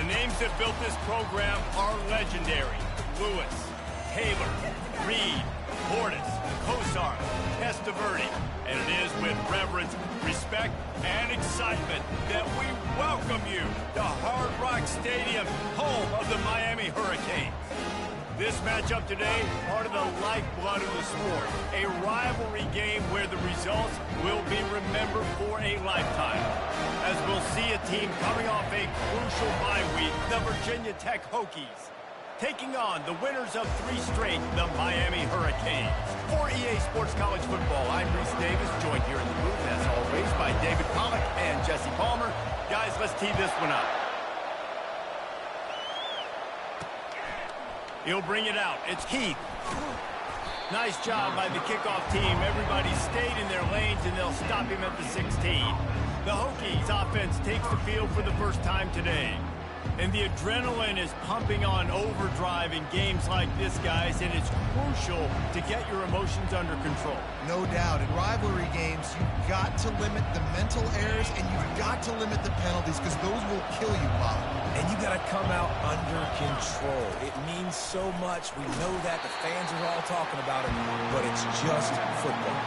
The names that built this program are legendary. Lewis, Taylor, Reed, Portis, Kosar, Testaverde. And it is with reverence, respect, and excitement that we welcome you to Hard Rock Stadium, home of the Miami Hurricanes. This matchup today, part of the lifeblood of the sport. A rivalry game where the results will be remembered for a lifetime. As we'll see a team coming off a crucial bye week, the Virginia Tech Hokies, taking on the winners of 3 straight, the Miami Hurricanes. For EA Sports College Football, I'm Reese Davis, joined here in the booth, as always, by David Pollack and Jesse Palmer. Guys, let's tee this one up. He'll bring it out. It's Keith. Nice job by the kickoff team. Everybody stayed in their lanes, and they'll stop him at the 16. The Hokies offense takes the field for the first time today. And the adrenaline is pumping on overdrive in games like this, guys, and it's crucial to get your emotions under control. No doubt. In rivalry games, you've got to limit the mental errors, and you've got to limit the penalties, because those will kill you, Bob. And you got to come out under control. It means so much. We know that. The fans are all talking about it, but it's just football.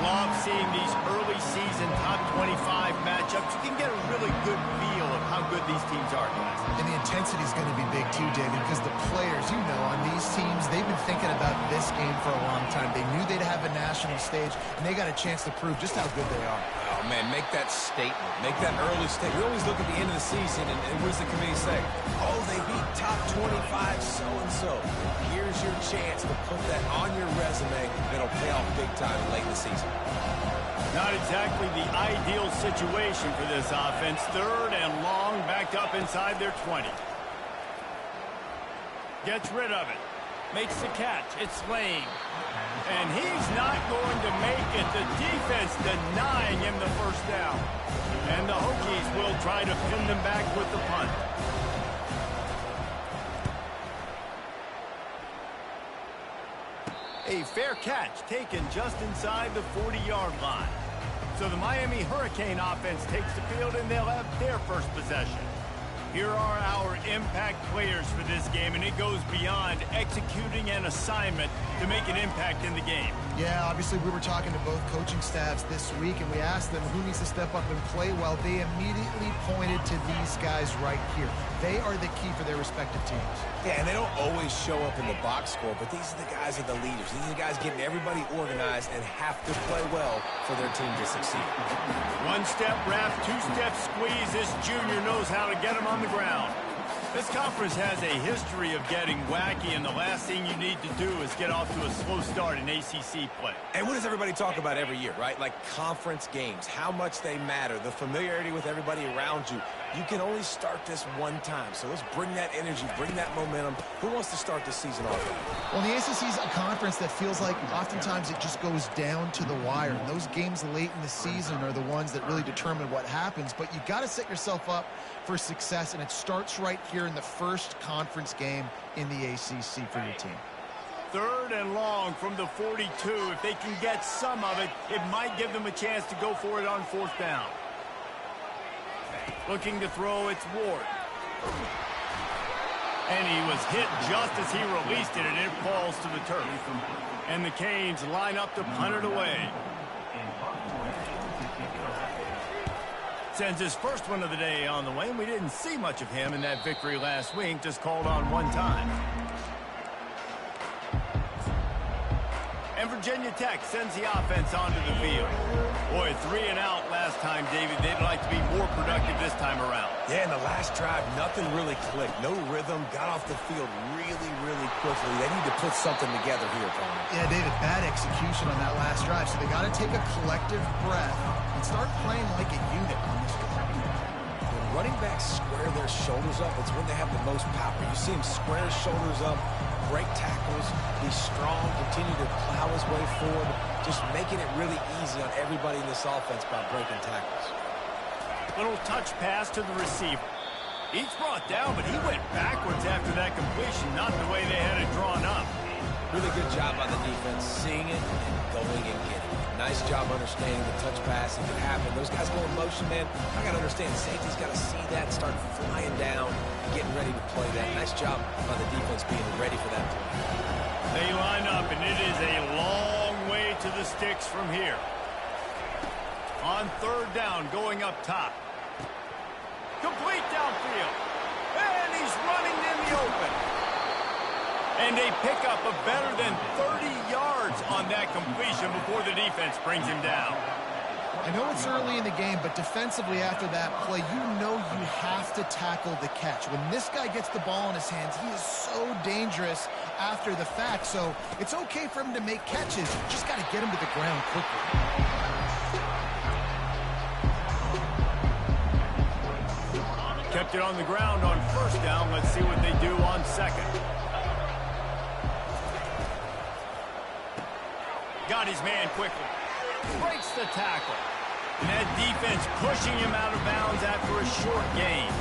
Love seeing these early season top 25 matchups. You can get a really good feel of how good these teams are, guys. And the intensity is going to be big too, David, because the players, you know, on these teams, they've been thinking about this game for a long time. They knew they'd have a national stage, and they got a chance to prove just how good they are. Oh, man, make that statement. Make that early statement. We always look at the end of the season, and what does the committee say? Oh, they beat top 25 so-and-so. Here's your chance to put that on your resume that'll pay off big time late in the season. Not exactly the ideal situation for this offense. 3rd and long, backed up inside their 20. Gets rid of it. Makes the catch. It's Lane. And he's not going to make it. The defense denying him the first down. And the Hokies will try to pin them back with the punt. A fair catch taken just inside the 40-yard line. So the Miami Hurricane offense takes the field, and they'll have their first possession. Here are our impact players for this game, and it goes beyond executing an assignment to make an impact in the game. Yeah, obviously we were talking to both coaching staffs this week, and we asked them who needs to step up and play well. They immediately pointed to these guys right here. They are the key for their respective teams. Yeah, and they don't always show up in the box score, but these are the guys that are the leaders. These are the guys getting everybody organized and have to play well for their team to succeed. One-step wrap, two-step squeeze. This junior knows how to get him on the ground. This conference has a history of getting wacky, and the last thing you need to do is get off to a slow start in ACC play. And what does everybody talk about every year, right? Like conference games, how much they matter, the familiarity with everybody around you. You can only start this one time, so let's bring that energy, bring that momentum. Who wants to start this season off with? Well, the ACC is a conference that feels like oftentimes it just goes down to the wire. And those games late in the season are the ones that really determine what happens. But you got to set yourself up for success, and it starts right here in the first conference game in the ACC for your team. 3rd and long from the 42. If they can get some of it, it might give them a chance to go for it on 4th down. Looking to throw, it's Ward. And he was hit just as he released it, and it falls to the turf. And the Canes line up to punt it away. Sends his first one of the day on the way, and we didn't see much of him in that victory last week, just called on one time. And Virginia Tech sends the offense onto the field. Boy, 3 and out last time, David. They'd like to be more productive this time around. Yeah, in the last drive, nothing really clicked. No rhythm, got off the field really, really quickly. They need to put something together here, Palmer. Yeah, David, bad execution on that last drive, so they got to take a collective breath and start playing like a unit on this drive. When running backs square their shoulders up, it's when they have the most power. You see him square his shoulders up, break tackles, be strong, continue to plow his way forward, just making it really easy on everybody in this offense by breaking tackles. Little touch pass to the receiver. He's brought down, but he went backwards after that completion, not the way they had it drawn up. Really good job by the defense, seeing it and going and getting it. Nice job understanding the touch pass. If it happened, those guys go in motion, man. I got to understand, safety's got to see that, start flying down, getting ready to play that. Nice job by the defense being ready for that play. They line up, and it is a long way to the sticks from here. On third down, going up top. Complete downfield. And he's running in the open. And they pick up a better than 30 yards on that completion before the defense brings him down. I know it's early in the game, but defensively after that play, you know you have to tackle the catch. When this guy gets the ball in his hands, he is so dangerous after the fact. So it's okay for him to make catches. You just got to get him to the ground quickly. Kept it on the ground on first down. Let's see what they do on second. Got his man quickly. Breaks the tackle. And that defense pushing him out of bounds after a short gain.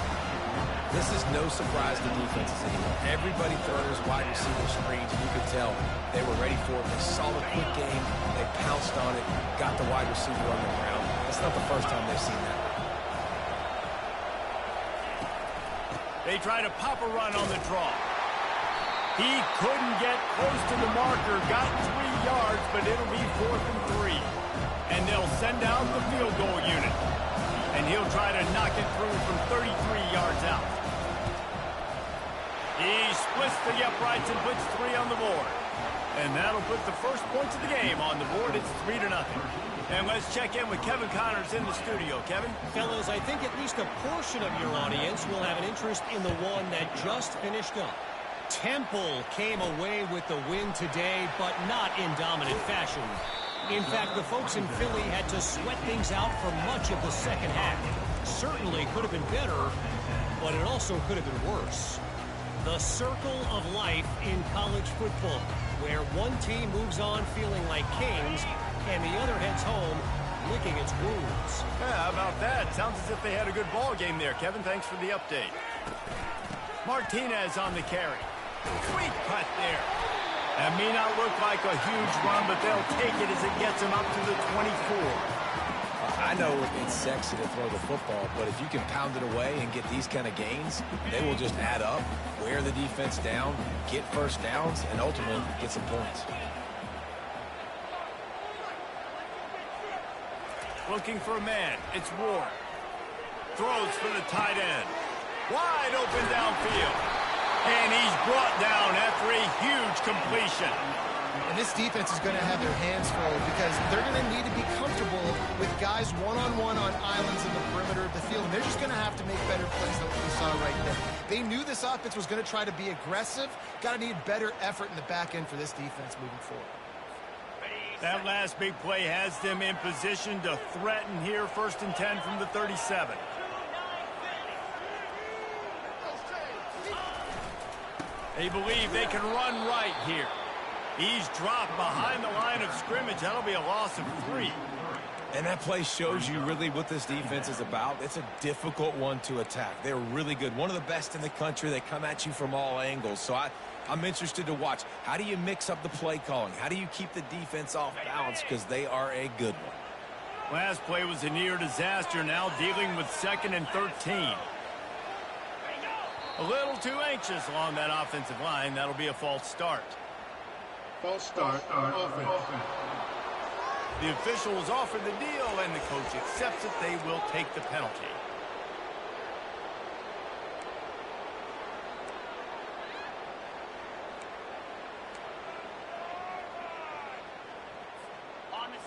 This is no surprise to defenses anymore. Everybody throws wide receiver screens, and you could tell they were ready for it. They saw the quick game. They pounced on it, got the wide receiver on the ground. That's not the first time they've seen that. They try to pop a run on the draw. He couldn't get close to the marker. Got 3 yards, but it'll be 4th and 3. And they'll send out the field goal unit. And he'll try to knock it through from 33 yards out. He splits the uprights and puts 3 on the board. And that'll put the first points of the game on the board. It's 3-0. And let's check in with Kevin Connors in the studio. Kevin? Fellas, I think at least a portion of your audience will have an interest in the one that just finished up. Temple came away with the win today, but not in dominant fashion. In fact, the folks in Philly had to sweat things out for much of the second half. Certainly could have been better, but it also could have been worse. The circle of life in college football, where one team moves on feeling like kings, and the other heads home licking its wounds. Yeah, how about that? Sounds as if they had a good ball game there, Kevin. Thanks for the update. Martinez on the carry. Sweet cut there. That may not look like a huge run, but they'll take it as it gets them up to the 24. I know it's sexy to throw the football, but if you can pound it away and get these kind of gains, they will just add up, wear the defense down, get first downs, and ultimately get some points. Looking for a man. It's Ward. Throws for the tight end. Wide open downfield. And he's brought down after a huge completion. And this defense is going to have their hands full because they're going to need to be comfortable with guys one-on-one on islands in the perimeter of the field. And they're just going to have to make better plays than what we saw right there. They knew this offense was going to try to be aggressive. Got to need better effort in the back end for this defense moving forward. That last big play has them in position to threaten here. 1st and 10 from the 37. They believe they can run right here. He's dropped behind the line of scrimmage. That'll be a loss of 3. And that play shows you really what this defense is about. It's a difficult one to attack. They're really good. One of the best in the country. They come at you from all angles. So I'm interested to watch. How do you mix up the play calling? How do you keep the defense off balance? Because they are a good one. Last play was a near disaster. Now dealing with 2nd and 13. A little too anxious along that offensive line. That'll be a false start. False start on offense. The officials offer the deal, and the coach accepts it. They will take the penalty.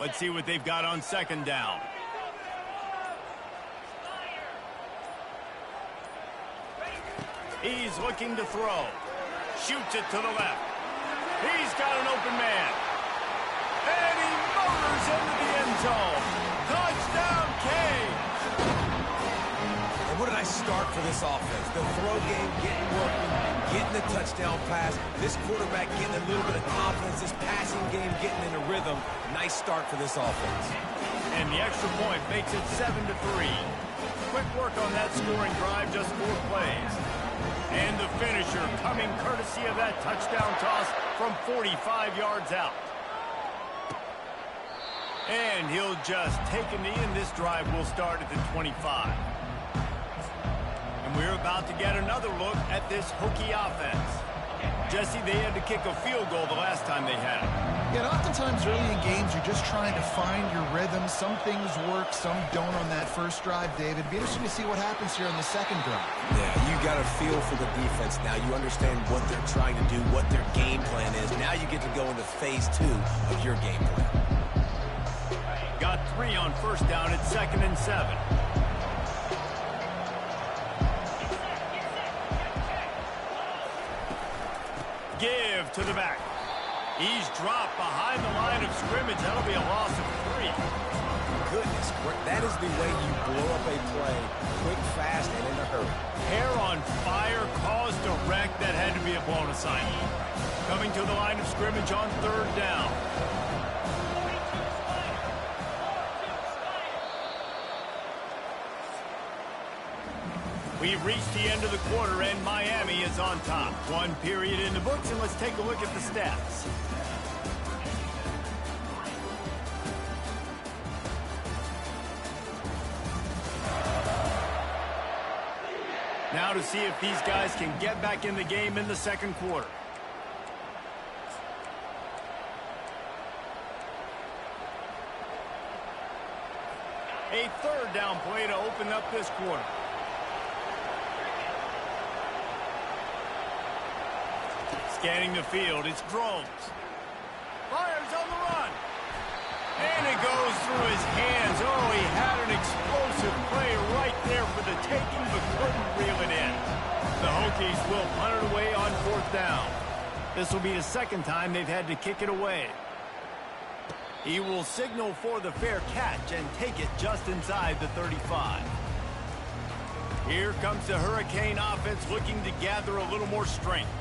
Let's see what they've got on 2nd down. He's looking to throw. Shoots it to the left. He's got an open man. And he motors into the end zone. Touchdown, Canes. And what a nice start for this offense. The throw game getting working, getting the touchdown pass. This quarterback getting a little bit of confidence. This passing game getting in a rhythm. Nice start for this offense. And the extra point makes it 7-3. Quick work on that scoring drive, just 4 plays. And the finisher coming courtesy of that touchdown toss from 45 yards out. And he'll just take a knee, and this drive will start at the 25. And we're about to get another look at this Hokie offense. Jesse, they had to kick a field goal the last time they had it. Yeah, and oftentimes early in games, you're just trying to find your rhythm. Some things work, some don't on that first drive, David. It'd be interesting to see what happens here on the second drive. Yeah, you got a feel for the defense now. You understand what they're trying to do, what their game plan is. Now you get to go into phase 2 of your game plan. Got 3 on first down at 2nd and 7. Give to the back. He's dropped behind the line of scrimmage. That'll be a loss of 3. Goodness, that is the way you blow up a play quick, fast, and in a hurry. Hair on fire caused a wreck that had to be a blown assignment. Coming to the line of scrimmage on 3rd down. We've reached the end of the quarter, and Miami is on top. 1 period in the books, and let's take a look at the stats. Now to see if these guys can get back in the game in the second quarter. A 3rd down play to open up this quarter. Scanning the field, it's Drones. Fires on the run. And it goes through his hands. Oh, he had an explosive play right there for the taking, but couldn't reel it in. The Hokies will punt it away on 4th down. This will be the 2nd time they've had to kick it away. He will signal for the fair catch and take it just inside the 35. Here comes the Hurricane offense looking to gather a little more strength.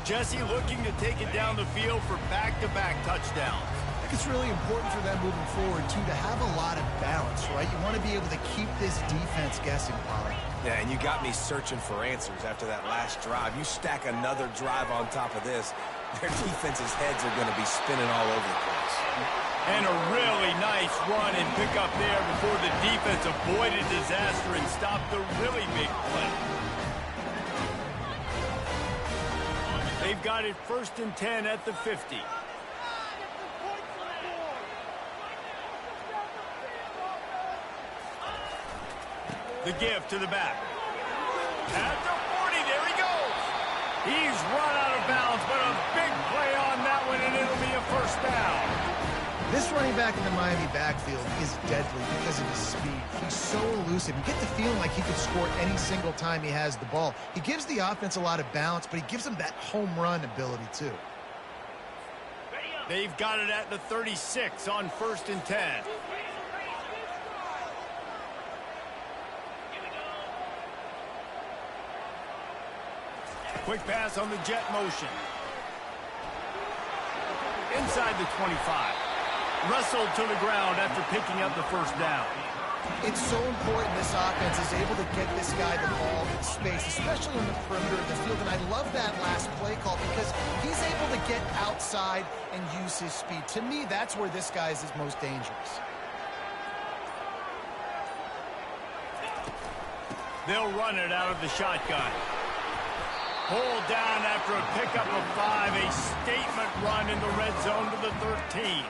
Jesse looking to take it down the field for back-to-back touchdowns. I think it's really important for them moving forward, too, to have a lot of balance, right? You want to be able to keep this defense guessing, Pollard. Yeah, and you got me searching for answers after that last drive. You stack another drive on top of this, their defense's heads are going to be spinning all over the place. And a really nice run and pick up there before the defense avoided disaster and stopped the really big play. They've got it 1st and 10 at the 50. The give to the back. At the 40, there he goes. He's run out of bounds, but a big play on that one, and it'll be a 1st down. This running back in the Miami backfield is deadly because of his speed. He's so elusive. You get the feeling like he could score any single time he has the ball. He gives the offense a lot of balance, but he gives them that home run ability, too. They've got it at the 36 on 1st and 10. Quick pass on the jet motion. Inside the 25. Wrestled to the ground after picking up the 1st down. It's so important this offense is able to get this guy the ball in space, especially on the perimeter of the field. And I love that last play call because he's able to get outside and use his speed. To me, that's where this guy is his most dangerous. They'll run it out of the shotgun. Pulled down after a pickup of 5. A statement run in the red zone to the 13.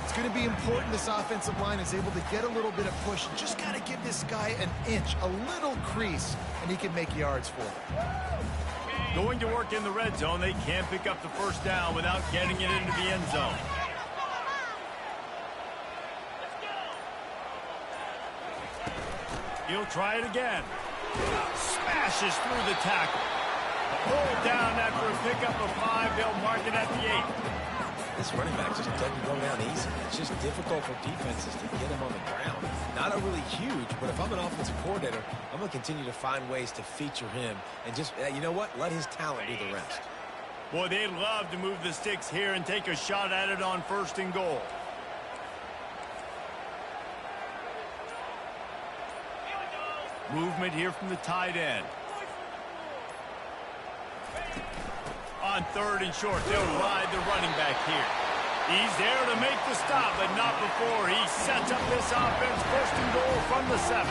It's going to be important this offensive line is able to get a little bit of push. Just got to give this guy an inch, a little crease, and he can make yards for him. Going to work in the red zone. They can't pick up the 1st down without getting it into the end zone. He'll try it again. Smashes through the tackle. Pulled down after a pickup of 5. They'll mark it at the 8. This running back just doesn't go down easy. It's just difficult for defenses to get him on the ground. Not a really huge, but if I'm an offensive coordinator, I'm going to continue to find ways to feature him and just, you know what, let his talent do the rest. Boy, they'd love to move the sticks here and take a shot at it on 1st and goal. Movement here from the tight end. On 3rd and short, they'll ride the running back here. He's there to make the stop, but not before he sets up this offense. 1st and goal from the 7.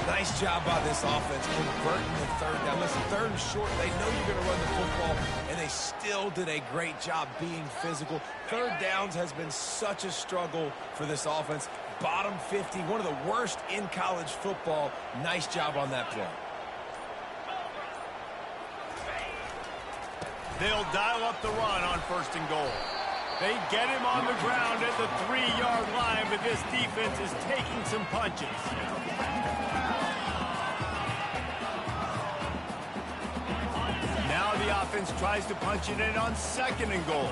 Nice job by this offense converting the 3rd down. Listen, 3rd and short, they know you're going to run the football, and they still did a great job being physical. 3rd downs has been such a struggle for this offense. Bottom 50, one of the worst in college football. Nice job on that play. They'll dial up the run on 1st and goal. They get him on the ground at the 3-yard line, but this defense is taking some punches. Now the offense tries to punch it in on 2nd and goal.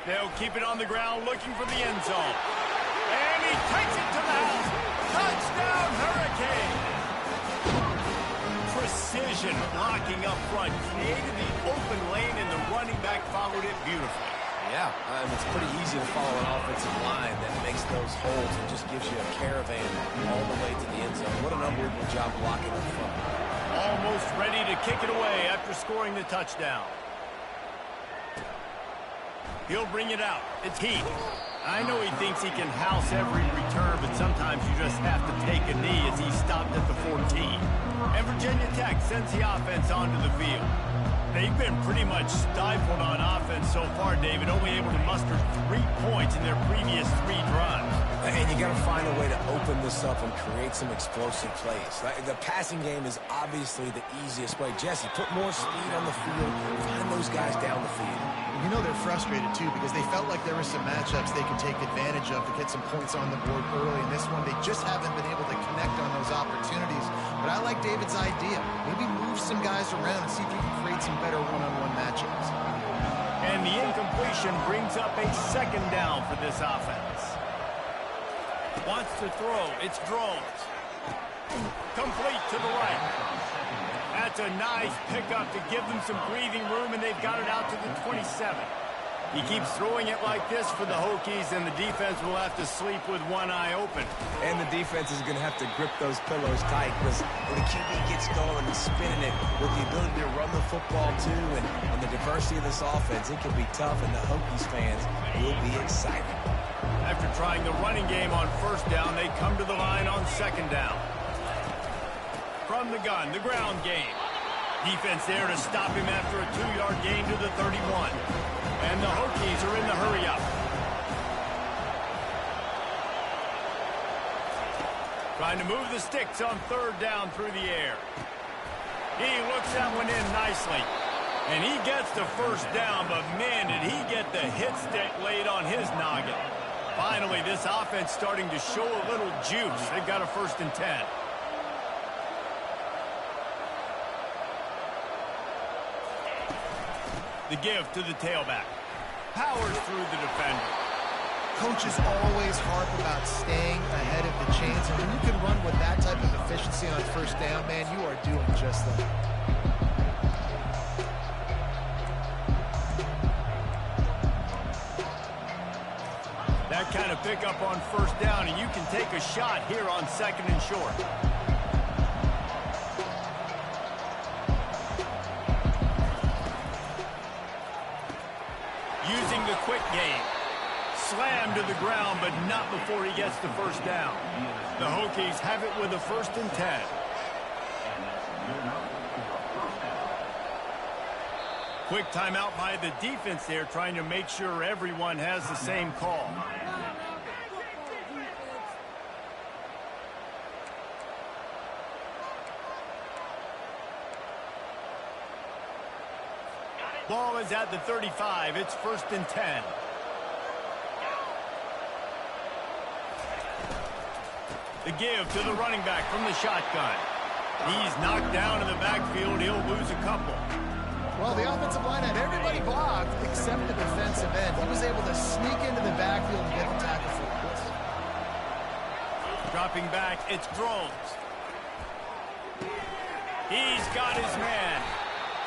They'll keep it on the ground looking for the end zone. And he takes it to the house. Touchdown, Hurricane! Precision blocking up front. Created the open lane, and the running back followed it beautifully. Yeah, it's pretty easy to follow an offensive line that makes those holes and just gives you a caravan all the way to the end zone. What an unbelievable job blocking up front. Almost ready to kick it away after scoring the touchdown. He'll bring it out. It's Heath. I know he thinks he can house every return, but sometimes you just have to take a knee as he stopped at the 14. And Virginia Tech sends the offense onto the field. They've been pretty much stifled on offense so far, David, only able to muster 3 points in their previous 3 drives. And you got to find a way to open this up and create some explosive plays. The passing game is obviously the easiest way. Jesse, put more speed on the field, find those guys down the field. You know they're frustrated, too, because they felt like there were some matchups they could take advantage of to get some points on the board early. In this one, they just haven't been able to connect on those opportunities. But I like David's idea. Maybe move some guys around and see if you can create some better one-on-one matchups. And the incompletion brings up a 2nd down for this offense. Wants to throw. It's Drones. Complete to the right. That's a nice pickup to give them some breathing room, and they've got it out to the 27. He keeps throwing it like this for the Hokies, and the defense will have to sleep with one eye open. And the defense is going to have to grip those pillows tight, because when the QB gets going and spinning it with the ability to run the football too, and the diversity of this offense, it can be tough, and the Hokies fans will be excited. After trying the running game on 1st down, they come to the line on 2nd down. From the gun, the ground game. Defense there to stop him after a 2-yard gain to the 31. And the Hokies are in the hurry-up. Trying to move the sticks on 3rd down through the air. He looks that one in nicely. And he gets the 1st down, but man, did he get the hit stick laid on his noggin. Finally, this offense starting to show a little juice. They've got a 1st and 10. The give to the tailback. Powers through the defender. Coaches always harp about staying ahead of the chains, and when you can run with that type of efficiency on 1st down, man, you are doing just that. That kind of pickup on 1st down, and you can take a shot here on 2nd and short. Using the quick game. Slammed to the ground, but not before he gets the 1st down. The Hokies have it with a 1st and 10. Quick timeout by the defense there, trying to make sure everyone has the same call. Ball is at the 35. It's 1st and 10. The give to the running back from the shotgun. He's knocked down in the backfield. He'll lose a couple. Well, the offensive line had everybody blocked except the defensive end. He was able to sneak into the backfield and get the tackle for us. Dropping back, it's Drones. He's got his man.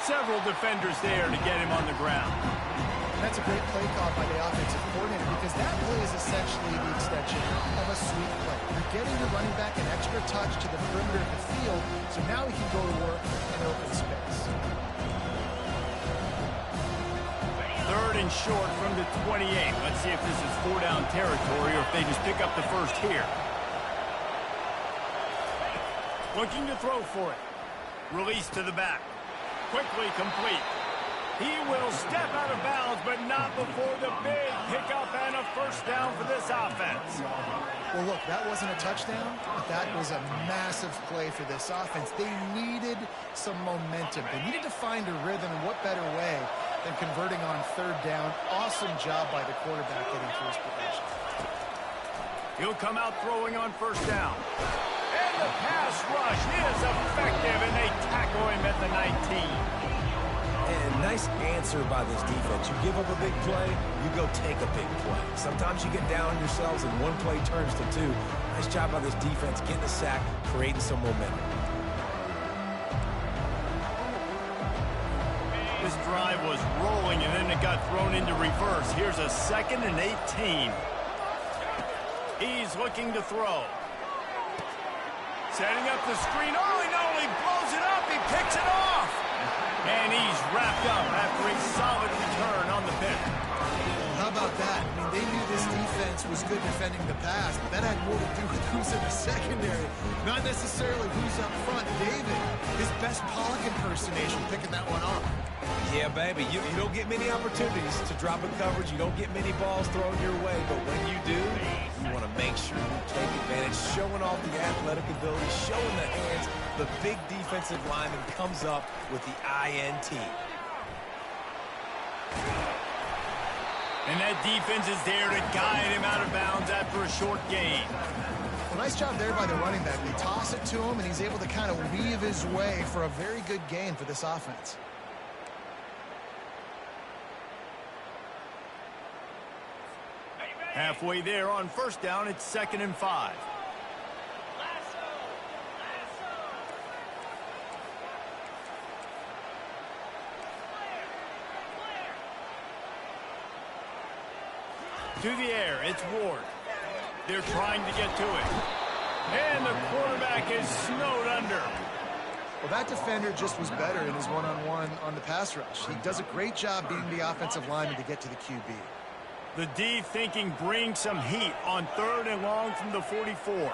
Several defenders there to get him on the ground. That's a great play call by the offensive coordinator because that play is essentially the extension of a sweep play. You're getting the running back an extra touch to the perimeter of the field, so now he can go to work in open space. 3rd and short from the 28. Let's see if this is 4-down territory or if they just pick up the first here. Looking to throw for it. Release to the back. Quickly complete. He will step out of bounds, but not before the big pickup and a first down for this offense. Well, look, that wasn't a touchdown, but that was a massive play for this offense. They needed some momentum. They needed to find a rhythm, and what better way than converting on 3rd down. Awesome job by the quarterback getting through his progression. He'll come out throwing on 1st down. And the pass rush is effective, and they tackle him at the 19. And nice answer by this defense. You give up a big play, you go take a big play. Sometimes you get down on yourselves and one play turns to 2. Nice job by this defense getting a sack, creating some momentum. This drive was rolling, and then it got thrown into reverse. Here's a 2nd and 18. He's looking to throw. Setting up the screen. Oh, no, he blows it up. He picks it off. And he's wrapped up after a solid return on the pick. How about that? I mean, they knew this defense was good defending the pass, but that had more to do with who's in the secondary, not necessarily who's up front. David, his best Pollock impersonation, picking that one off. Yeah, baby, you don't get many opportunities to drop a coverage. You don't get many balls thrown your way, but when you do, you want to make sure you take advantage, showing off the athletic ability, showing the hands. The big defensive lineman comes up with the INT. And that defense is there to guide him out of bounds after a short gain. Well, nice job there by the running back. They toss it to him, and he's able to kind of weave his way for a very good gain for this offense. Halfway there on 1st down, it's 2nd and 5. To the air, it's Ward. They're trying to get to it. And the quarterback is snowed under. Well, that defender just was better in his one-on-one on the pass rush. He does a great job being the offensive lineman to get to the QB. The D thinking bring some heat on 3rd and long from the 44.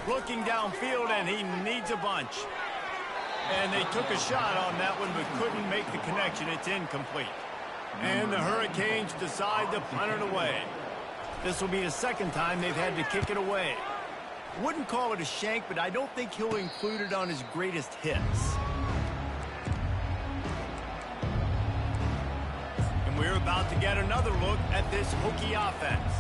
Looking downfield, and he needs a bunch. And they took a shot on that one, but couldn't make the connection. It's incomplete. And the Hurricanes decide to punt it away. This will be the 2nd time they've had to kick it away. Wouldn't call it a shank, but I don't think he'll include it on his greatest hits. And we're about to get another look at this Hokie offense.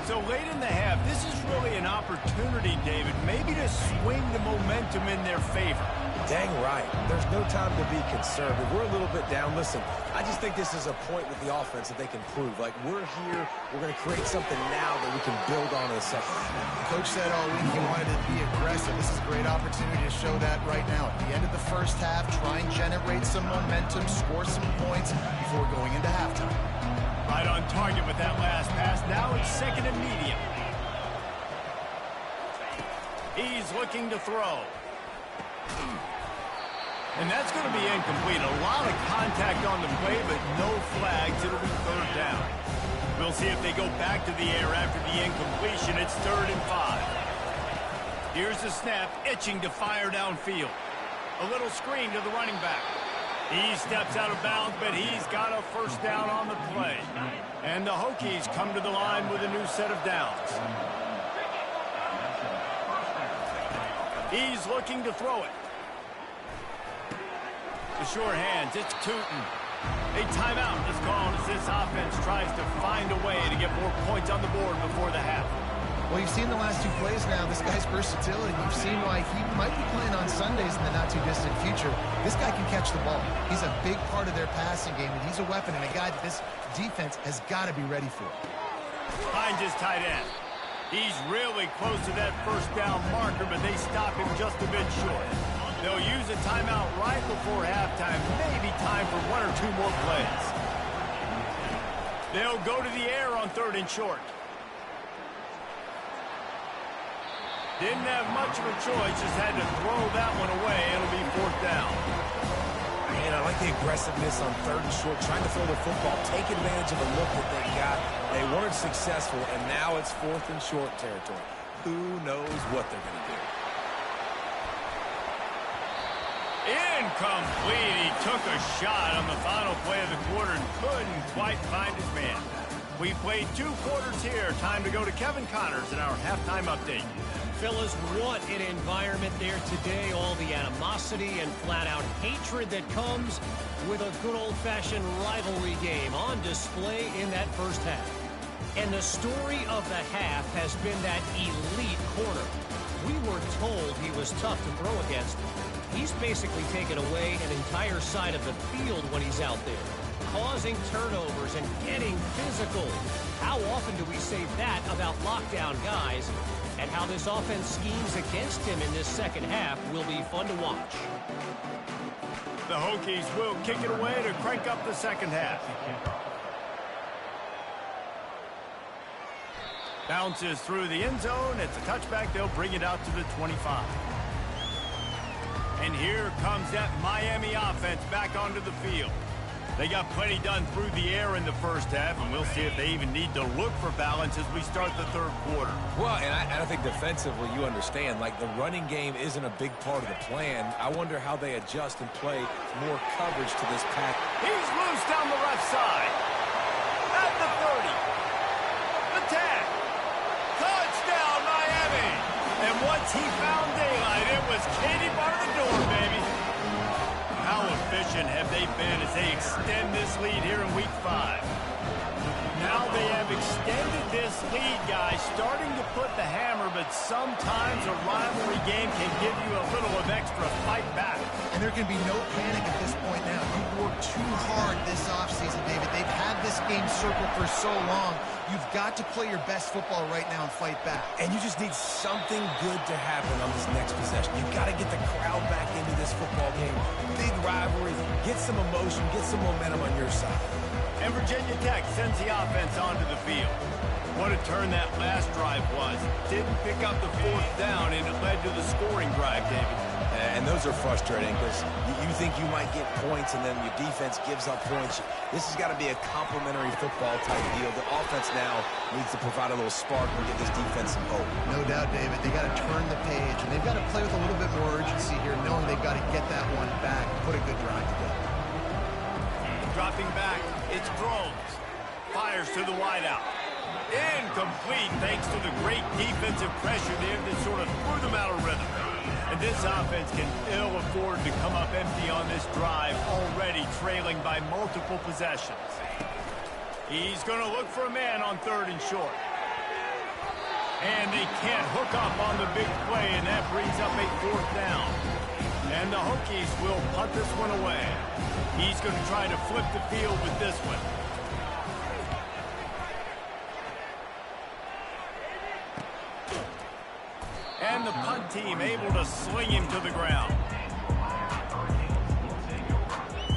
So late in the half, this is really an opportunity, David, maybe to swing the momentum in their favor. Dang right. There's no time to be conservative. We're a little bit down. Listen, I just think this is a point with the offense that they can prove. Like, we're here. We're going to create something now that we can build on in the 2nd half. Coach said all week he wanted to be aggressive. This is a great opportunity to show that right now. At the end of the 1st half, try and generate some momentum, score some points before going into halftime. Right on target with that last pass. Now it's 2nd and medium. He's looking to throw. And that's going to be incomplete. A lot of contact on the play, but no flags. It'll be 3rd down. We'll see if they go back to the air after the incompletion. It's 3rd and 5. Here's the snap, itching to fire downfield. A little screen to the running back. He steps out of bounds, but he's got a 1st down on the play. And the Hokies come to the line with a new set of downs. He's looking to throw it. The sure hands, it's Tootin. A timeout is called as this offense tries to find a way to get more points on the board before the half. Well, you've seen the last 2 plays now, this guy's versatility. You've seen why he might be playing on Sundays in the not-too-distant future. This guy can catch the ball. He's a big part of their passing game, and he's a weapon and a guy that this defense has got to be ready for. Finds his tight end. He's really close to that 1st down marker, but they stop him just a bit short. They'll use a timeout right before halftime. Maybe time for 1 or 2 more plays. They'll go to the air on 3rd and short. Didn't have much of a choice, just had to throw that one away. It'll be 4th down. Man, I like the aggressiveness on 3rd and short, trying to throw the football, take advantage of a look that they got. They weren't successful, and now it's 4th and short territory. Who knows what they're going to do? Incomplete. He took a shot on the final play of the quarter and couldn't quite find his man. We played 2 quarters here. Time to go to Kevin Connors in our halftime update. Fellas, what an environment there today. All the animosity and flat-out hatred that comes with a good old-fashioned rivalry game on display in that first half. And the story of the half has been that elite corner. We were told he was tough to throw against. He's basically taken away an entire side of the field when he's out there, causing turnovers and getting physical. How often do we say that about lockdown guys? And how this offense schemes against him in this second half will be fun to watch. The Hokies will kick it away to crank up the second half. Bounces through the end zone. It's a touchback. They'll bring it out to the 25. And here comes that Miami offense back onto the field. They got plenty done through the air in the first half, and we'll see if they even need to look for balance as we start the 3rd quarter. Well, and I think defensively, you understand, like the running game isn't a big part of the plan. I wonder how they adjust and play more coverage to this pack. He's loose down the left side. At the 30. The 10. Touchdown, Miami. And once he found daylight, it was Katie bar the door, baby. How efficient have they been as they extend this lead here in Week 5? Now they have extended this lead, guys, starting to put the hammer, but sometimes a rivalry game can give you a little of extra fight back. And there can be no panic at this point now. You've worked too hard this offseason, David. They've had this game circled for so long. You've got to play your best football right now and fight back. And you just need something good to happen on this next possession. You've got to get the crowd back into this football game. Big rivalry. Get some emotion. Get some momentum on your side. And Virginia Tech sends the offense onto the field. What a turn that last drive was. Didn't pick up the 4th down, and it led to the scoring drive, David. And those are frustrating because you think you might get points and then your defense gives up points. This has got to be a complementary football type deal. The offense now needs to provide a little spark and give this defense some hope. No doubt, David. They got to turn the page, and they've got to play with a little bit more urgency here, knowing they've got to get that one back and put a good drive together. Dropping back, it's Groves. Fires to the wideout. Incomplete thanks to the great defensive pressure there that sort of threw them out of rhythm. And this offense can ill afford to come up empty on this drive, already trailing by multiple possessions. He's going to look for a man on 3rd and short. And they can't hook up on the big play, and that brings up a 4th down. And the Hokies will punt this one away. He's going to try to flip the field with this one. And the punt team able to sling him to the ground.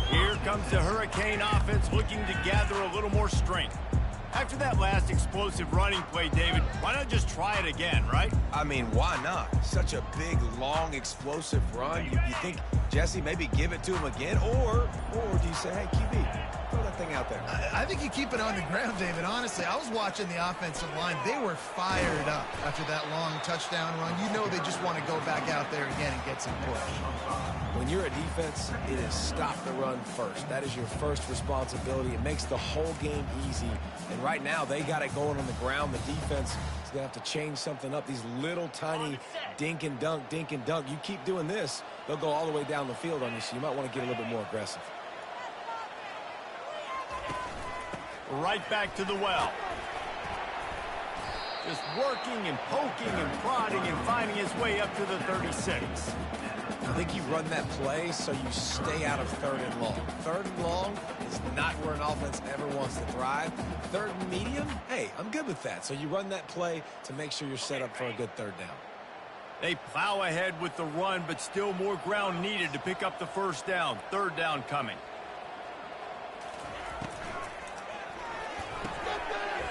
Here comes the Hurricane offense looking to gather a little more strength. After that last explosive running play, David, why not just try it again, right? I mean, why not? Such a big, long, explosive run. You think, Jesse, maybe give it to him again? Or do you say, hey, QB, throw that thing out there? I think you keep it on the ground, David. Honestly, I was watching the offensive line. They were fired up after that long touchdown run. You know they just want to go back out there again and get some push. When you're a defense, it is stop the run first. That is your first responsibility. It makes the whole game easy. And right now, they got it going on the ground. The defense is going to have to change something up. These little tiny dink and dunk, dink and dunk. You keep doing this, they'll go all the way down the field on you, so you might want to get a little bit more aggressive. Right back to the well. Just working and poking and prodding and finding his way up to the 36. I think you run that play so you stay out of 3rd and long. 3rd and long is not where an offense ever wants to thrive. 3rd and medium, hey, I'm good with that. So you run that play to make sure you're set up for a good 3rd down. They plow ahead with the run, but still more ground needed to pick up the first down. Third down coming.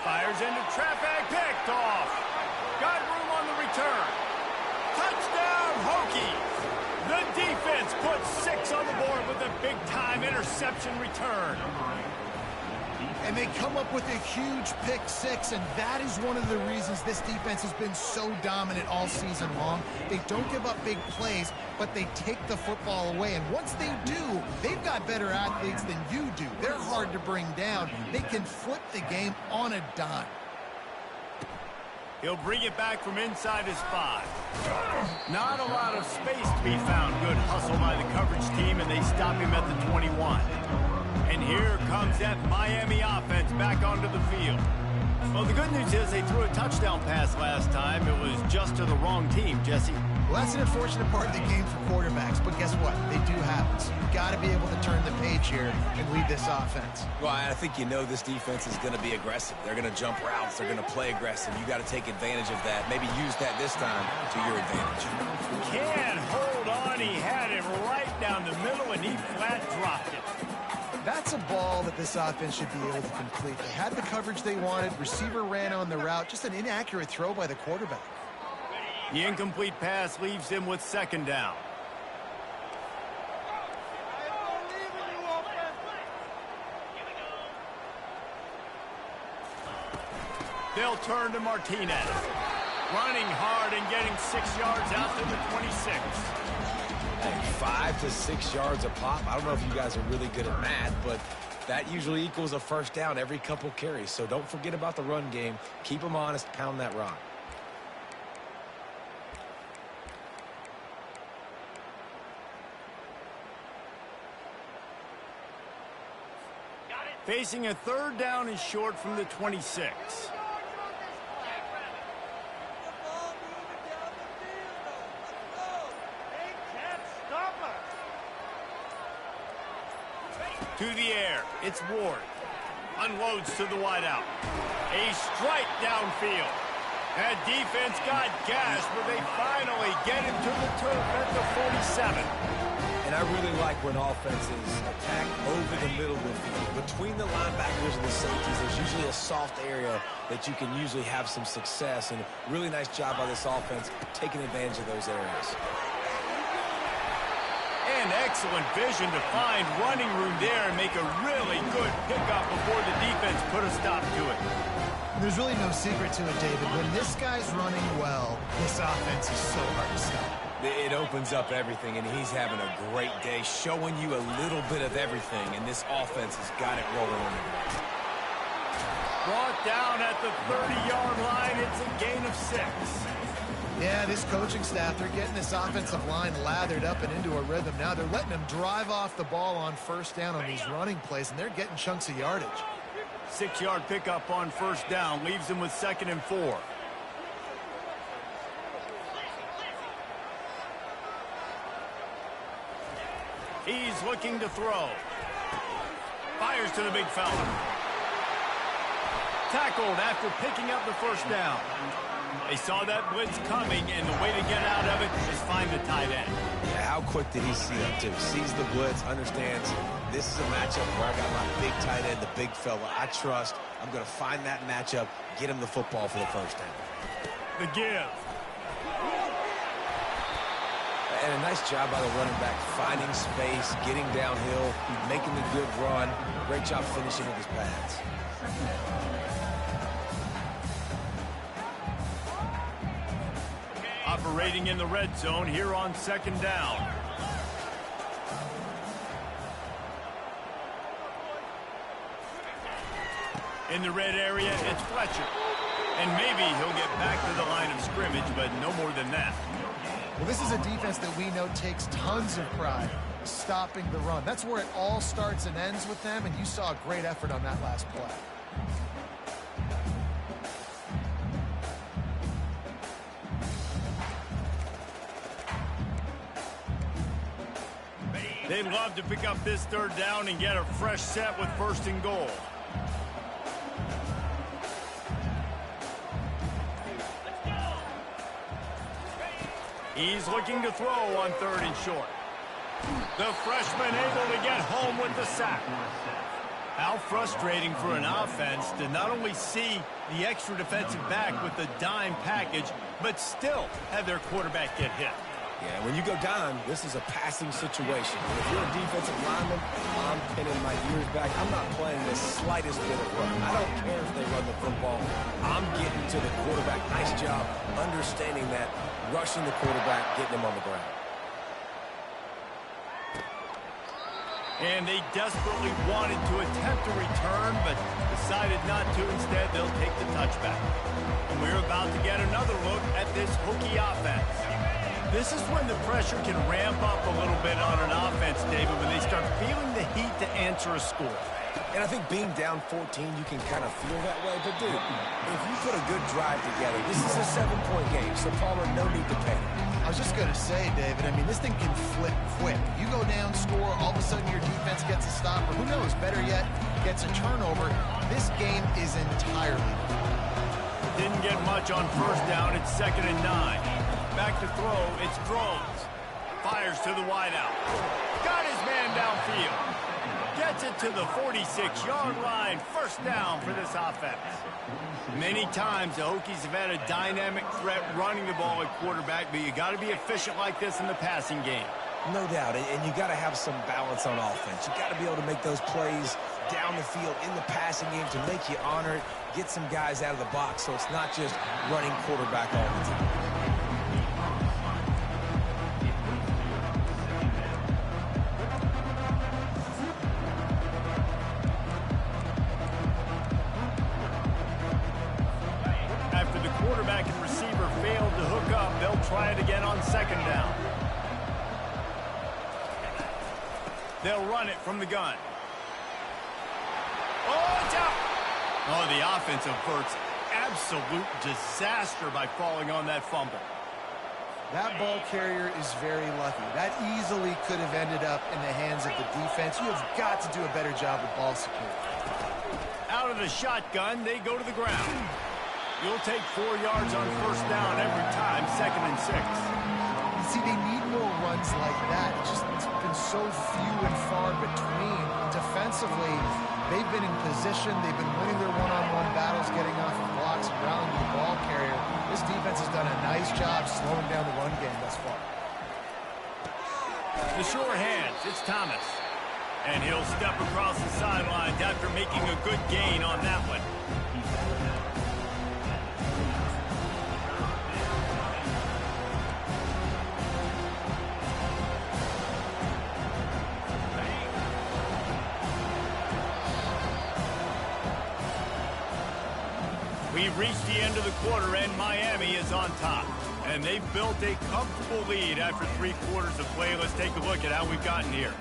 Fires into traffic, picked off. Got room on the return. Touchdown, Hokies. The defense puts 6 on the board with a big-time interception return. And they come up with a huge pick 6, and that is one of the reasons this defense has been so dominant all season long. They don't give up big plays, but they take the football away. And once they do, they've got better athletes than you do. They're hard to bring down. They can flip the game on a dime. He'll bring it back from inside his 5. Not a lot of space to be found. Good hustle by the coverage team, and they stop him at the 21. And here comes that Miami offense back onto the field. Well, the good news is they threw a touchdown pass last time. It was just to the wrong team, Jesse. Well, that's an unfortunate part of the game for quarterbacks, but guess what? They do happen. So you've got to be able to turn the page here and lead this offense. Well, I think you know this defense is going to be aggressive. They're going to jump routes. They're going to play aggressive. You got to take advantage of that. Maybe use that this time to your advantage. Can't hold on. He had it right down the middle, and he flat dropped it. That's a ball that this offense should be able to complete. They had the coverage they wanted. Receiver ran on the route. Just an inaccurate throw by the quarterback. The incomplete pass leaves him with second down. They'll turn to Martinez. Running hard and getting 6 yards out to the 26. 5 to 6 yards a pop. I don't know if you guys are really good at math, but that usually equals a first down every couple carries. So don't forget about the run game. Keep them honest. Pound that rock. Facing a third down and short from the 26. To the air, it's Ward. Unloads to the wideout. A strike downfield. That defense got gashed, but they finally get him to the turf at the 47. And I really like when offenses attack over the middle of the field. Between the linebackers and the safeties, there's usually a soft area that you can usually have some success. And really nice job by this offense taking advantage of those areas. And excellent vision to find running room there and make a really good pickup before the defense put a stop to it. There's really no secret to it, David. When this guy's running well, this offense is so hard to stop. It opens up everything, and he's having a great day, showing you a little bit of everything, and this offense has got it rolling on the ground. Brought down at the 30-yard line. It's a gain of 6. Yeah, this coaching staff, they're getting this offensive line lathered up and into a rhythm. Now they're letting them drive off the ball on first down on these running plays, and they're getting chunks of yardage. 6-yard pickup on first down leaves them with 2nd and 4. He's looking to throw. Fires to the big fella. Tackled after picking up the first down. They saw that blitz coming, and the way to get out of it is find the tight end. Yeah, how quick did he see that, too? Sees the blitz, understands this is a matchup where I got my big tight end, the big fella I trust. I'm going to find that matchup, get him the football for the first down. The give. And a nice job by the running back, finding space, getting downhill, making the good run. Great job finishing with his pads. Operating in the red zone here on 2nd down. In the red area, it's Fletcher. And maybe he'll get back to the line of scrimmage, but no more than that. Well, this is a defense that we know takes tons of pride stopping the run. That's where it all starts and ends with them, and you saw a great effort on that last play. They'd love to pick up this 3rd down and get a fresh set with 1st and goal. He's looking to throw on 3rd and short. The freshman able to get home with the sack. How frustrating for an offense to not only see the extra defensive back with the dime package, but still have their quarterback get hit. Yeah, when you go down, this is a passing situation. And if you're a defensive lineman, I'm pinning my ears back. I'm not playing the slightest bit of run. I don't care if they run the football. I'm getting to the quarterback. Nice job understanding that, rushing the quarterback, getting him on the ground. And they desperately wanted to attempt a return, but decided not to. Instead, they'll take the touchback. And we're about to get another look at this Hokie offense. This is when the pressure can ramp up a little bit on an offense, David, when they start feeling the heat to answer a score. And I think being down 14, you can kind of feel that way. But, dude, if you put a good drive together, this is a 7-point game, so Palmer, no need to panic. I was just going to say, David, I mean, this thing can flip quick. You go down, score, all of a sudden your defense gets a stop, or who knows, better yet, gets a turnover. This game is entirely different. Didn't get much on 1st down. It's 2nd and 9. Back to throw, it's Drones. Fires to the wideout. Got his man downfield. Gets it to the 46-yard line. 1st down for this offense. Many times the Hokies have had a dynamic threat running the ball at quarterback, but you got to be efficient like this in the passing game. No doubt, and you got to have some balance on offense. You got to be able to make those plays down the field in the passing game to make you honor it, get some guys out of the box so it's not just running quarterback all the time. Quarterback and receiver failed to hook up. They'll try it again on 2nd down. They'll run it from the gun. Oh, it's out! Oh, the offense averts absolute disaster by falling on that fumble. That ball carrier is very lucky. That easily could have ended up in the hands of the defense. You have got to do a better job with ball security. Out of the shotgun, they go to the ground. You'll take 4 yards on 1st down every time, 2nd and 6. You see, they need more runs like that. It's been so few and far between. Defensively, they've been in position. They've been winning their one-on-one battles, getting off of blocks and rallying the ball carrier. This defense has done a nice job slowing down the run game thus far. The sure hands, it's Thomas. And he'll step across the sidelines after making a good gain on that one. We've reached the end of the quarter, and Miami is on top. And they've built a comfortable lead after 3 quarters of play. Let's take a look at how we've gotten here.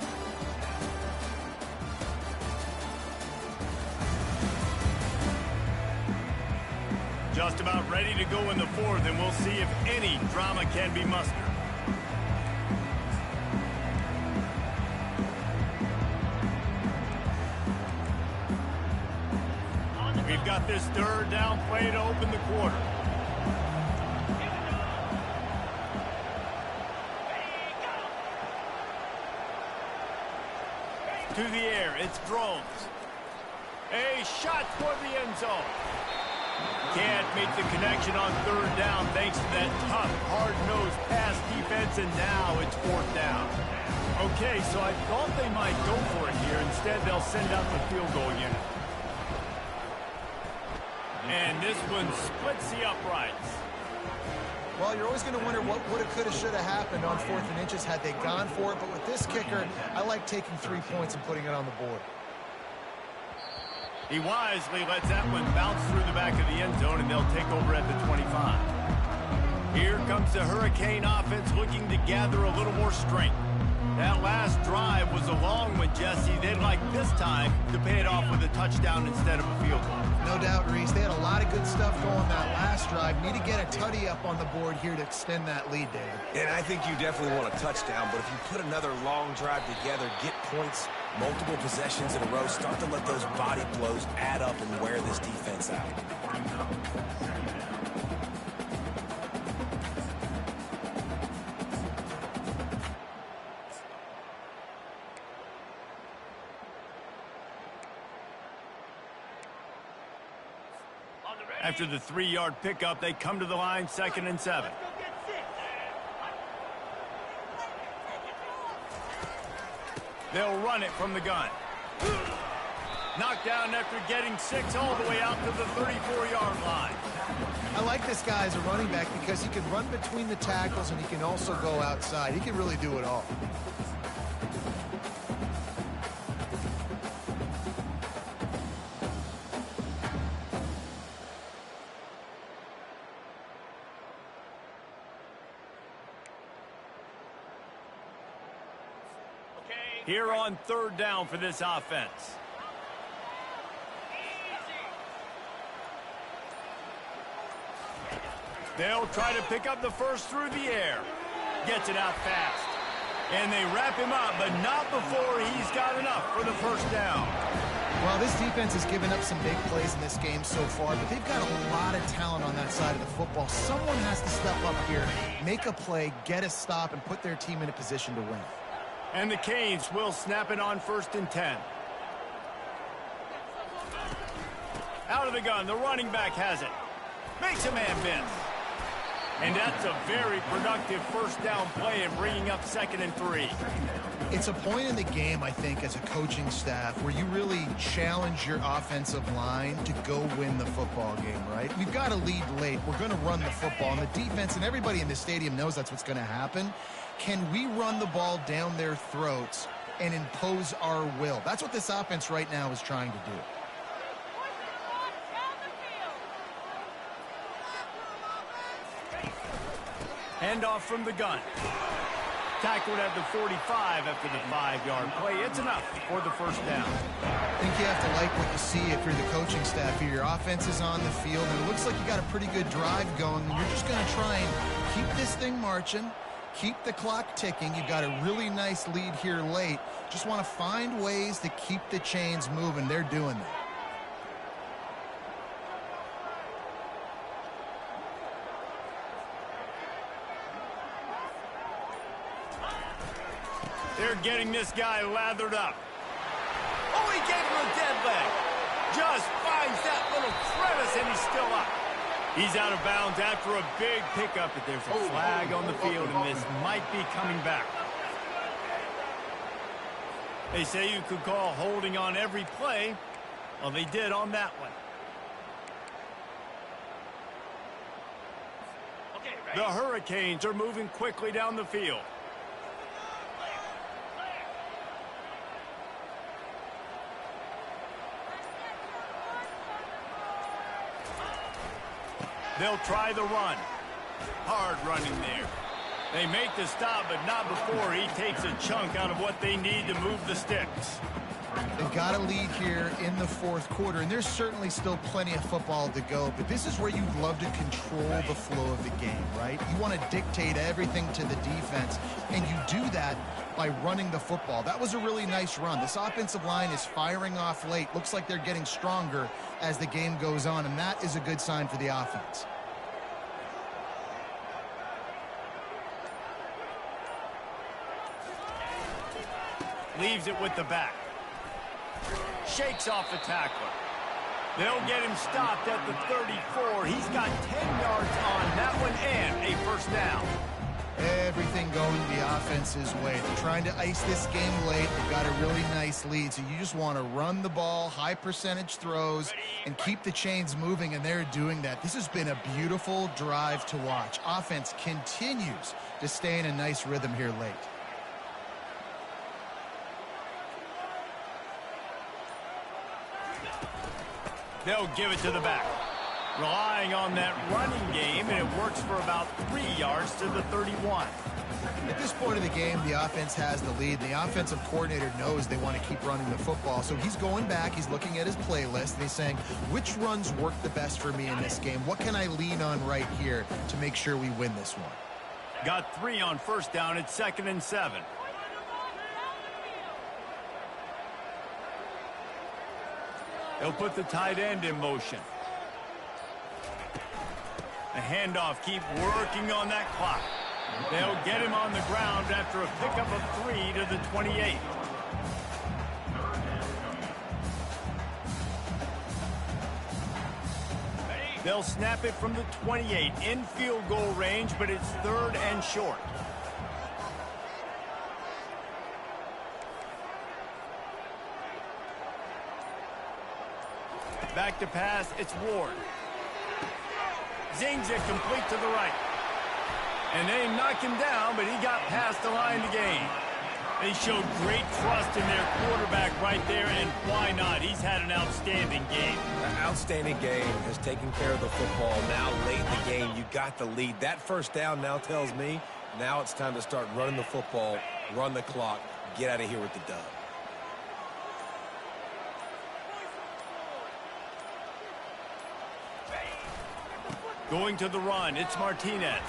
Just about ready to go in the 4th, and we'll see if any drama can be mustered. We've got this 3rd down play to open the quarter. To the air, it's Drones. A shot toward the end zone. Can't make the connection on 3rd down thanks to that tough, hard-nosed pass defense, and now it's 4th down. Okay, so I thought they might go for it here. Instead, they'll send out the field goal unit. And this one splits the uprights. Well, you're always going to wonder what woulda, coulda, shoulda happened on 4th and inches had they gone for it. But with this kicker, I like taking 3 points and putting it on the board. He wisely lets that one bounce through the back of the end zone, and they'll take over at the 25. Here comes the Hurricane offense looking to gather a little more strength. That last drive was a long one, Jesse. They'd like this time to pay it off with a touchdown instead of a field goal. No doubt, Reese. They had a lot of good stuff going that last drive. Need to get a tutty up on the board here to extend that lead, David. And I think you definitely want a touchdown, but if you put another long drive together, get points, multiple possessions in a row, start to let those body blows add up and wear this defense out. After the 3-yard pickup, they come to the line, 2nd and 7. They'll run it from the gun. Knocked down after getting 6 all the way out to the 34-yard line. I like this guy as a running back because he can run between the tackles and he can also go outside. He can really do it all. Here on 3rd down for this offense. They'll try to pick up the first through the air. Gets it out fast. And they wrap him up, but not before he's got enough for the first down. Well, this defense has given up some big plays in this game so far, but they've got a lot of talent on that side of the football. Someone has to step up here, make a play, get a stop, and put their team in a position to win. And the Canes will snap it on 1st and 10. Out of the gun, the running back has it. Makes a man miss. And that's a very productive first down play in bringing up 2nd and 3. It's a point in the game, I think, as a coaching staff where you really challenge your offensive line to go win the football game, right? We've got to lead late. We're going to run the football. And the defense and everybody in the stadium knows that's what's going to happen. Can we run the ball down their throats and impose our will? That's what this offense right now is trying to do. Handoff from the gun. Tackled at the 45 after the 5-yard play. It's enough for the first down. I think you have to like what you see if you're the coaching staff here. Your offense is on the field, and it looks like you got a pretty good drive going. And you're just going to try and keep this thing marching, keep the clock ticking. You've got a really nice lead here late. Just want to find ways to keep the chains moving. They're doing that. They're getting this guy lathered up. Oh, he gave him a dead leg. Just finds that little crevice, and he's still up. He's out of bounds after a big pickup, but there's a flag on the field, and this might be coming back. They say you could call holding on every play. Well, they did on that one. The Hurricanes are moving quickly down the field. They'll try the run. Hard running there. They make the stop, but not before he takes a chunk out of what they need to move the sticks. They've got a lead here in the 4th quarter, and there's certainly still plenty of football to go, but this is where you'd love to control the flow of the game, right? You want to dictate everything to the defense, and you do that by running the football. That was a really nice run. This offensive line is firing off late. Looks like they're getting stronger as the game goes on, and that is a good sign for the offense. Leaves it with the back. Shakes off the tackler. They'll get him stopped at the 34. He's got 10 yards on that one and a first down. Everything going the offense's way. They're trying to ice this game late. They've got a really nice lead, so you just want to run the ball, high percentage throws, and keep the chains moving, and they're doing that. This has been a beautiful drive to watch. Offense continues to stay in a nice rhythm here late. They'll give it to the back. Relying on that running game, and it works for about 3 yards to the 31. At this point of the game, the offense has the lead. The offensive coordinator knows they want to keep running the football, so he's going back, he's looking at his playlist, and he's saying, which runs work the best for me in this game? What can I lean on right here to make sure we win this one? Got 3 on first down at 2nd and 7. They'll put the tight end in motion. The handoff, keep working on that clock. They'll get him on the ground after a pickup of 3 to the 28. They'll snap it from the 28 in field goal range, but it's 3rd and short. Back to pass, it's Ward. Zings it complete to the right. And they knock him down, but he got past the line to gain. They showed great trust in their quarterback right there, and why not? He's had an outstanding game. An outstanding game, has taken care of the football. Now, late in the game, you got the lead. That first down now tells me now it's time to start running the football, run the clock, get out of here with the dub. Going to the run, it's Martinez.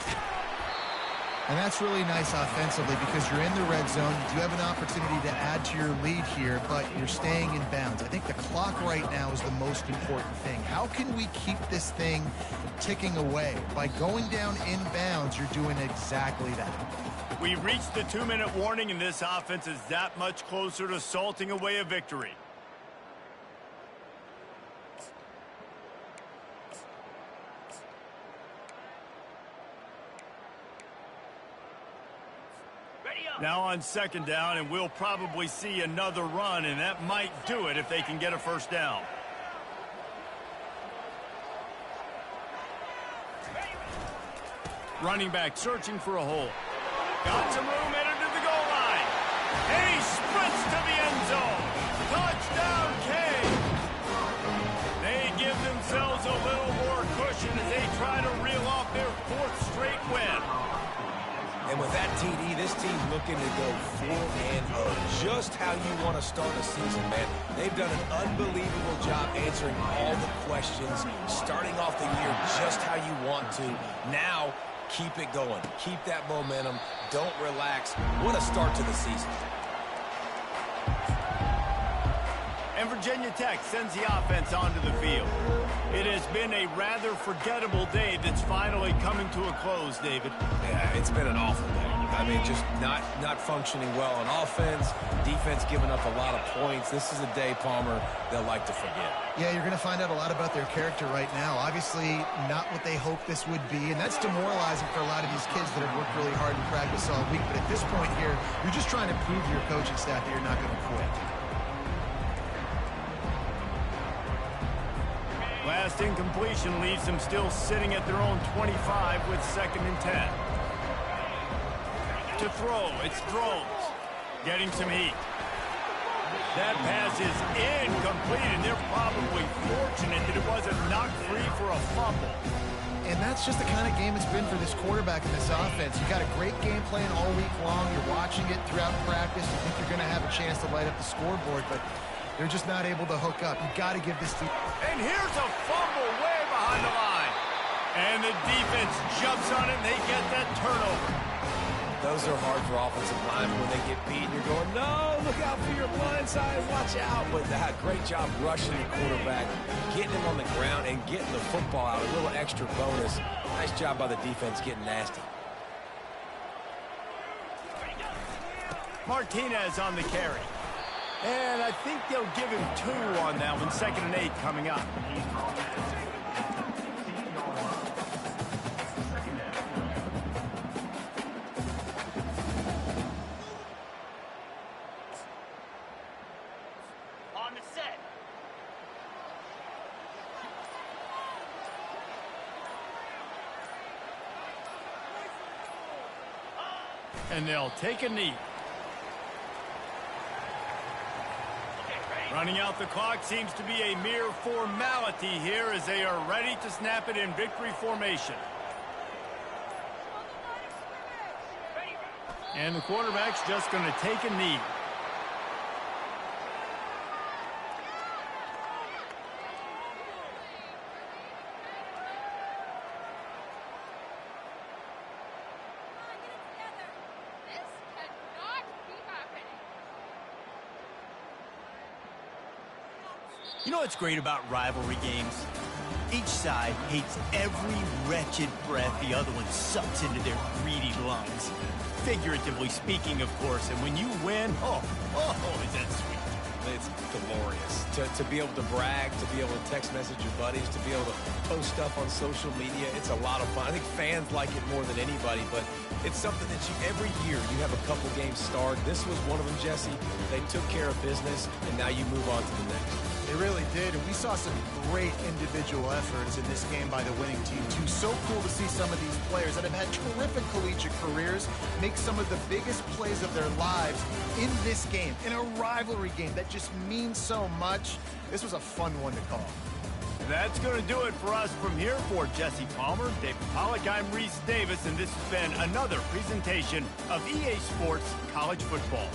And that's really nice offensively because you're in the red zone. You do have an opportunity to add to your lead here, but you're staying in bounds. I think the clock right now is the most important thing. How can we keep this thing ticking away? By going down in bounds, you're doing exactly that. We reached the 2-minute warning, and this offense is that much closer to salting away a victory. Now on 2nd down, and we'll probably see another run, and that might do it if they can get a first down. Running back searching for a hole. Got some room, headed to the goal line. And he sprints to the end zone. Touchdown, Kane. They give themselves a little more cushion as they try to reel off their 4th straight win. And with that TD, this team's looking to go 4-0. Just how you want to start a season, man. They've done an unbelievable job answering all the questions, starting off the year just how you want to. Now, keep it going. Keep that momentum. Don't relax. What a start to the season. And Virginia Tech sends the offense onto the field. It has been a rather forgettable day that's finally coming to a close, David. Yeah, it's been an awful day. I mean, just not functioning well on offense, defense giving up a lot of points. This is a day, Palmer, they'll like to forget. Yeah, you're going to find out a lot about their character right now. Obviously, not what they hoped this would be, and that's demoralizing for a lot of these kids that have worked really hard in practice all week. But at this point here, you're just trying to prove to your coaching staff that you're not going to quit. Last incompletion leaves them still sitting at their own 25 with 2nd and 10. To throw, it's Drones. Getting some heat. That pass is incomplete, and they're probably fortunate that it wasn't knocked free for a fumble. And that's just the kind of game it's been for this quarterback and this offense. You've got a great game plan all week long. You're watching it throughout practice. You think you're going to have a chance to light up the scoreboard, but they're just not able to hook up. You've got to give this team. And here's a fumble way behind the line. And the defense jumps on it, and they get that turnover. Those are hard for offensive linemen when they get beat. You're going, no, look out for your blind side, watch out. But that great job rushing the quarterback, getting him on the ground, and getting the football out. A little extra bonus. Nice job by the defense getting nasty. Martinez on the carry. And I think they'll give him 2 on that one. 2nd and 8 coming up. On the set. And they'll take a knee. Running out the clock seems to be a mere formality here as they are ready to snap it in victory formation. And the quarterback's just going to take a knee. You know what's great about rivalry games? Each side hates every wretched breath the other one sucks into their greedy lungs. Figuratively speaking, of course, and when you win, oh, is that sweet. It's glorious to be able to brag, to be able to text message your buddies, to be able to post stuff on social media. It's a lot of fun. I think fans like it more than anybody, but it's something that every year you have a couple games starred. This was one of them, Jesse. They took care of business, and now you move on to the next. They really did, and we saw some great individual efforts in this game by the winning team, too. So cool to see some of these players that have had terrific collegiate careers make some of the biggest plays of their lives in this game, in a rivalry game that just means so much. This was a fun one to call. That's going to do it for us from here. For Jesse Palmer, David Pollack, I'm Reese Davis, and this has been another presentation of EA Sports College Football.